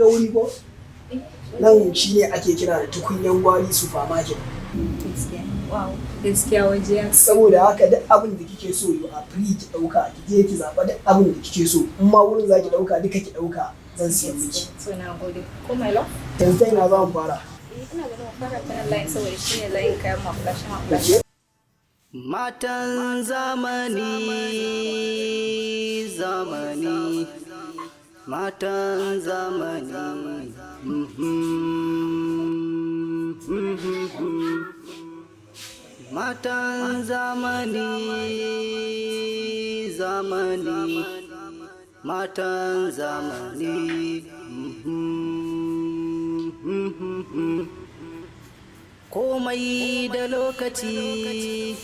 ga wuri ko nan shine ake kira da tukunyan gwari supermarket. Wow, gaskiya waje ya. Saboda haka duk abin da kike so you are free ki dauka, ki je ki zaba duk abin da kike so. In ma wurin zaki dauka duka ki dauka zan siya miki. So na gode. Ko my love? Yanzu ina za mu fara. Ina ganin mu fara ta line saboda shine line kayan maflashin. Matan zamani, zamani, matan zamani. Matan zamani, zamani, matan zamani. Komai da lokaci,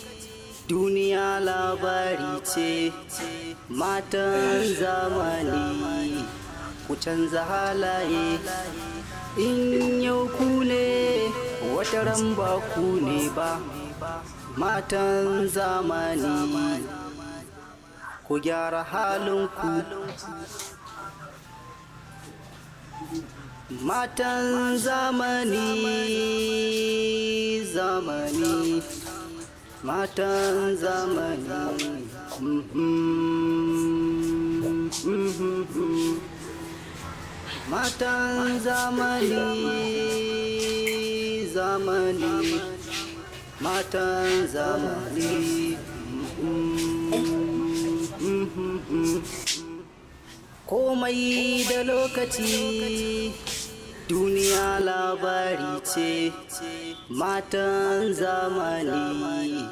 duniya labari ce, matan zamani, ku canza halaye. In yau ku ne, wata ran ba ku ne ba, matan zamani, ku gyara halinku. Matan zamani, zamani, matan zamani. Matan zamani, zamani, matan zamani. Komai da lokaci, duniya labari ce, matan zamani,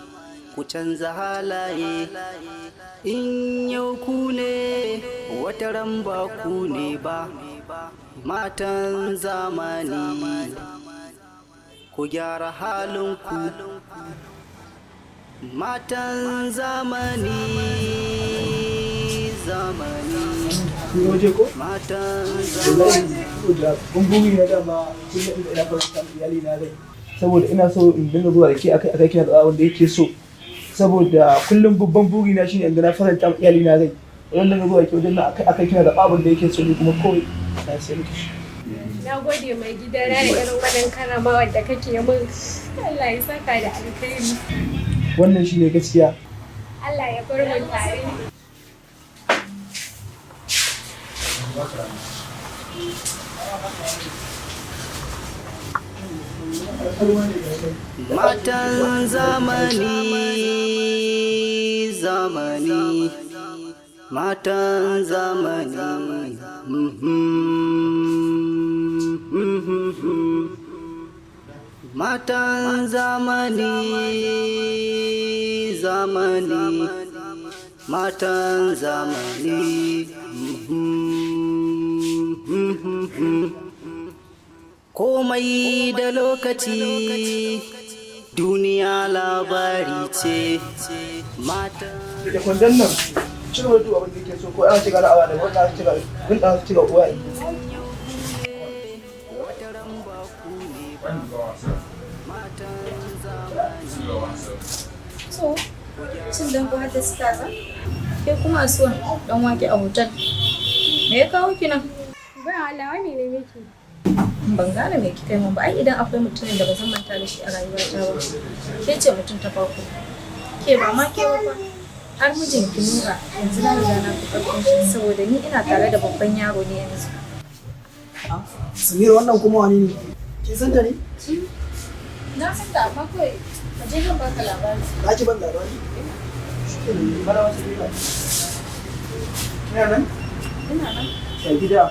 ku canza halaye. In yau ku ne, wata ran ba ku ne ba, matan zamani, ku gyara halinku. Matan zamani, zamani, matan zamani. Buri na dama kullum ina faranta iyali na rai saboda ina so in dinga zuwa da ke akai kina da wanda yake so saboda kullum babban buri na shine in ga na faranta iyali na rai idan dinga zuwa da ke wajen akai kina da babun da yake so ni kuma kawai na sai miki. Na gode mai gida na da irin wannan karamawa da kake min. Allah ya saka da alkhairi. Wannan shine gaskiya. Allah ya bar mu tare. Matan zamani, zamani, matan zamani. Matan zamani, zamani, matan zamani. Komai da lokaci, duniya labari ce, matan. Da kwandon nan, cire wani abin da yake so ko ana cigaba da awa da wata cigaba kun da cigaba uwa yi. So, cin dambu har da su kaza? Ke kuma so dan wake a hotel. Me ya kawo ki nan? Ba Allah wani ne miki. Ban gane me kika yi mun ba. Ai idan akwai mutumin da ba zan manta da shi a rayuwata ba. Ke ce mutum ta farko. Ke ba ma ke ba. Har mijinki Nura yanzu na riga na fi karfin shi saboda ni ina tare da babban yaro ne yanzu. Samira wannan kuma wani ne? Kin san ta ne? Na san da amma kawai a je zan baka labari. Za ki ban labari? Mara wasu ne. Ina nan? Ina nan. Ya gida.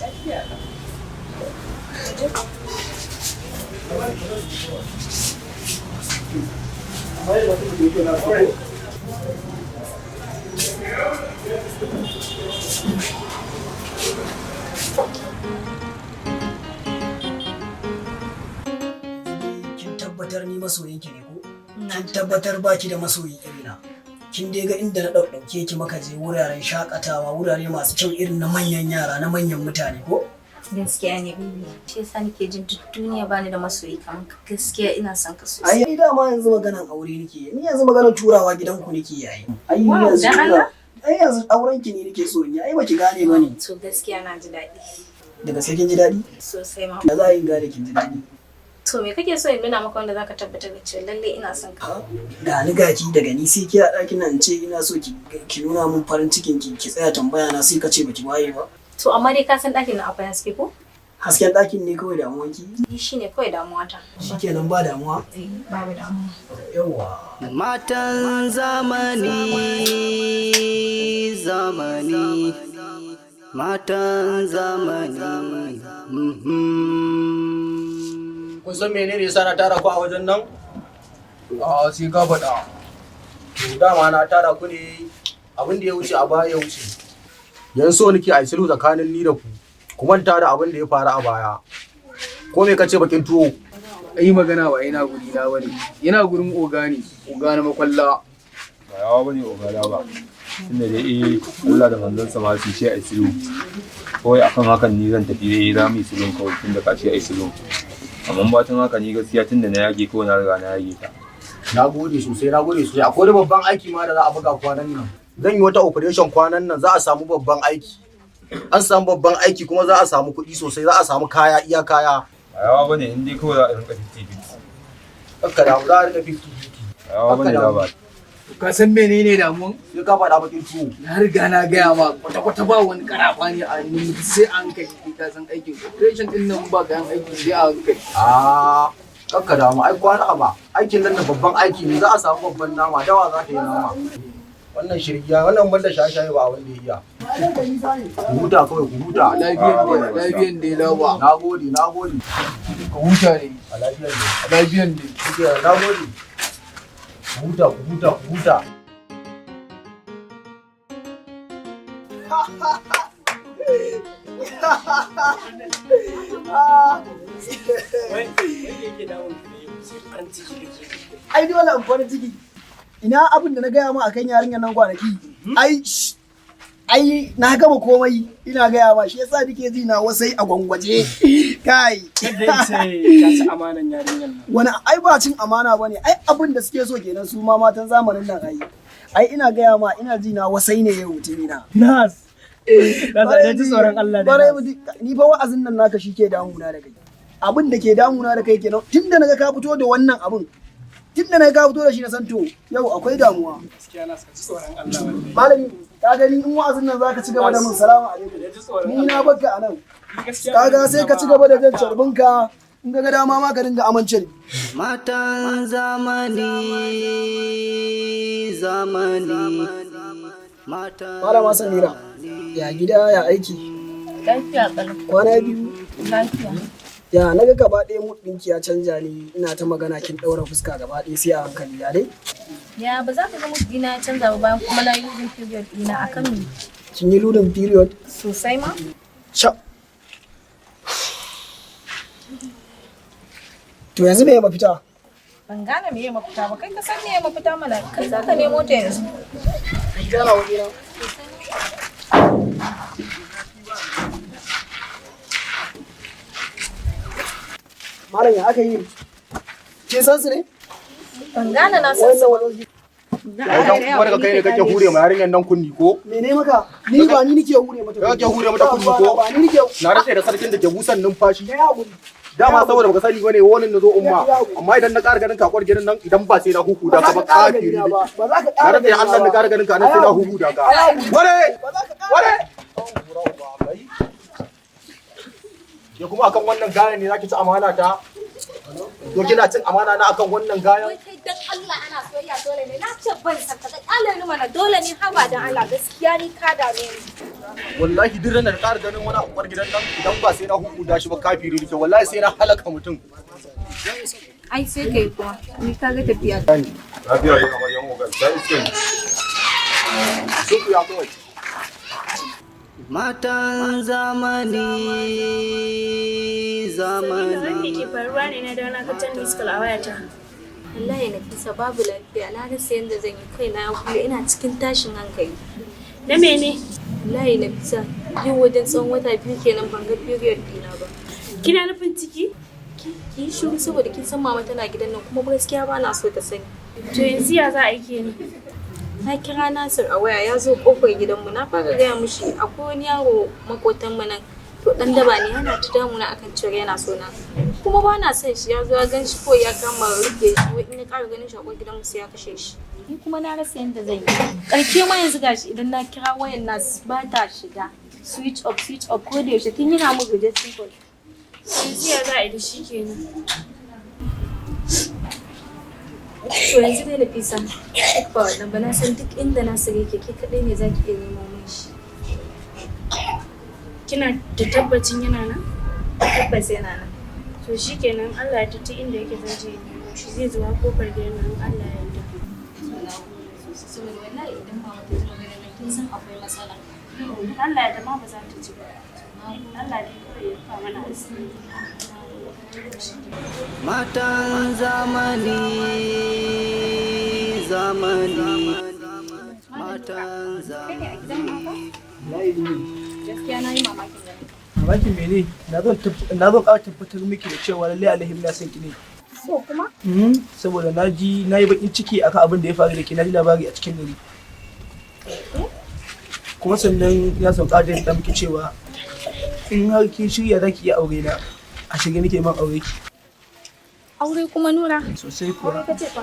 Lafiya ka. Kin tabbatar ni masoyinki ne ko? Kin tabbatar baki da masoyi irina. Kin dai ga inda na ɗauke ki maka je wuraren shakatawa, wurare masu kyau irin na manyan yara, na manyan mutane ko? Gaskiya ne bibi. Shi yasa nake jin duk duniya bani da masoyi kamar ka. Gaskiya ina son ka sosai. Ai dama yanzu maganan aure nake. Ni yanzu maganan turawa gidanku nake yayi. Ai Wow, yanzu dan Allah? ai yanzu auren ki ne nake so in yi. Ai baki gane bane. To gaskiya na ji daɗi. Daga sai kin ji daɗi? Sosai ma. Da za a yi gane kin ji daɗi. To me kake so in nuna maka wanda zaka tabbatar da cewa lalle ina son ka? Ga ni gaki daga ni sai ki a ɗakin nan ce ina so ki nuna min farin cikin ki tsaya tambaya na sai ka ce baki waye ba. To amma dai ka san ɗakin nan akwai haske ko? Hasken ɗakin ne kawai damuwan ki? Ni shine kawai damuwa ta. Shikenan ba damuwa? Babu damuwa. Yawwa. Matan zamani, zamani, matan zamani. Kun san menene yasa na tara ku a wajen nan? Sai ka faɗa. To dama na tara ku ne abin da ya wuce a baya ya wuce. Yan so nake a sulhu tsakanin ni da ku. Ku manta da abin da ya faru a baya. Ko me kace bakin tuwo? Ai magana ba yana guri na bane. Yana gurin oga ne, oga na makwalla. Ba yawa bane ogala ba. Tunda dai Allah da manzon sa ma su ce ai sulhu. Kawai akan hakan ni zan tafi za mu yi sulhu kawai tunda ka ce ai sulhu. Amma batun haka ni gaskiya tunda na yage kawai na riga na yage ta. Na gode sosai. Akwai wani babban aiki ma da za a buga kwanan nan. Zan yi wata operation kwanan nan za a samu babban aiki. An samu babban aiki kuma za a samu kuɗi sosai, za a samu kaya iya kaya. Ba yawa bane in dai kawai za a rinka 50-50. Haka da za a rika 50-50. Ba yawa bane da ba. Ka san menene damuwan? Sai ka faɗa bakin tuwo. Na riga na gaya ma kwata-kwata ba wani karafa ne a ni sai an kai ka san aikin operation din nan ba kayan aiki sai an kai. Kakka damu ai kwana ba. Aikin nan da babban aiki ne za a samu babban nama, dawa za ta yi nama. Wannan shirgiya wannan banda shaye-shaye ba wanda ya iya. Ku huta kawai ku huta. Lafiyan da lawa. Na gode. Ka huta ne. A lafiyar ne. Lafiyan ne. Na gode. Ku huta. Ai dole in farin ciki. Ina abin da na gaya ma akan yarinyar nan kwanaki. Ai na gama komai ina gaya ma shi yasa nake ji na wasai a gwangwaje. Kai. Kada sai ka ci amanan yarinyar nan. Wani ai ba cin amana bane. Ai abin da suke so kenan su ma matan zamanin nan ai. Ai ina gaya ma ina ji na wasai ne yau mutumina. Nas. Da ji tsoron Allah da. Ni fa wa'azin nan naka shi ke damuna da kai. Abin da ke damuna da kai kenan tunda naga ka fito da wannan abin. Tunda naga ka fito da shi na san to yau akwai damuwa. Gaskiya na ji tsoron Allah wallahi. Malami ka gani in wa'azin nan zaka ci gaba da mun salamu alaikum. Ni na bakka anan. Kaga sai ka ci gaba da jan carbinka in ga dama ma ka dinga amince. Matan zamani, zamani, matan. Malama Samira, ya gida ya aiki? Lafiya kalau. Kwana biyu. Lafiya. Ya naga gaba ɗaya mu ɗinki ya canja ni ina ta magana kin ɗaura fuska gaba ɗaya sai a hankali ya dai. Ya ba za ka ga mutu dina ya canza ba bayan kuma na yi losing period dina akan me? Kin yi ludin period? Sosai ma. Sha. To yanzu me ya mafita? Ban gane me ya mafita ba kai ka san me ya mafita mana kai za ka nemo ta yanzu. Gyara wa gida. Malam ya aka yi? Kin san su ne? Ban gane na san su. Wanda kai ne kake hure ma yarinyar nan kunni ko? Mene maka? Ni ba ni nake hure mata. Kake hure mata kunni ko? Ba ni nake. Na rantsa da sarkin da ke busan numfashi. Kai hakuri. Dama saboda baka sani bane wannan nazo umma. Amma idan na ƙara ganin ka kwar gidan nan idan ba sai na huhu da ka ba kafiri. Ba za ka Na rantsa Allah na ƙara ganin ka nan sai na huhu da ka. Ware! Ya kuma akan wannan gaya ne zaki ci amana ta? To kina cin amana na akan wannan gaya? Wai kai dan Allah ana soyayya dole ne na ce ban san ka Allah ni mana dole ne haba dan Allah gaskiya ni ka dame ni. Wallahi duk ranar da ƙara ganin wani akwar gidan nan idan ba sai na huhu da shi ba kafiri nake wallahi sai na halaka mutum. Ai sai kai kuma ni ka ga tafiya. Lafiya ne kamar yan ogan sai iske. Sun ya kawai. Matan zamani, zamani. ke faruwa ne na dauna ka can miss call a wayata. Wallahi na kisa babu lafiya na rasa yanda zan yi kaina kuma ina cikin tashin hankali. Na mene? Wallahi na bisa yin wajen tsawon wata biyu kenan ban ga period dina ba. Kina nufin ciki? Ki yi shiru saboda kin san mama tana gidan nan kuma gaskiya ba na so ta sani. To yanzu ya za a yi kenan? Na kira Nasir a waya ya zo kofar gidanmu na fara gaya mishi akwai wani yaro makotan mu nan To dan daba ne yana ta damuna akan cewa yana so na. Kuma ba na son shi ya zo ya gan shi ko ya kama rike shi wai in ya ƙara ganin shi a gidan mu sai ya kashe shi. Ni kuma na rasa yadda zan yi. Ƙarshe ma yanzu gashi idan na kira wayan nasu ba ta shiga. Switch off ko da yaushe tun yana mu rejecting call. Yanzu ya za a yi da shi kenan. To yanzu dai Nafisa, duk ba wannan ba na san duk inda na sare ke kaɗai ne za ki iya nemo min shi. Kina da tabbacin yana nan? Tabbas yana nan. To shi kenan Allah ya tatta inda yake zan je nemo shi zai zuwa kofar gidan nan Allah ya yarda. Saboda wallahi idan ba wata zuwa ganin nan kin san akwai matsala. Allah ya dama ba za ta ci ba. Allah ya kawai ya fa mana asiri. Matan zamani, matan zamani. Gaskiya na yi mamakin da Mamakin mene? Na zo ƙara tabbatar miki da cewa lallai alhim na san ki ne. so kuma? Saboda na yi baƙin ciki akan abin da ya faru da ke na ji labari a cikin gari. Kuma sannan ya sauka da yadda muke cewa in har kin shirya za ki iya aure na a shirye nake man aure ki. Aure kuma Nura? Sosai kuwa. Aure ka ce fa?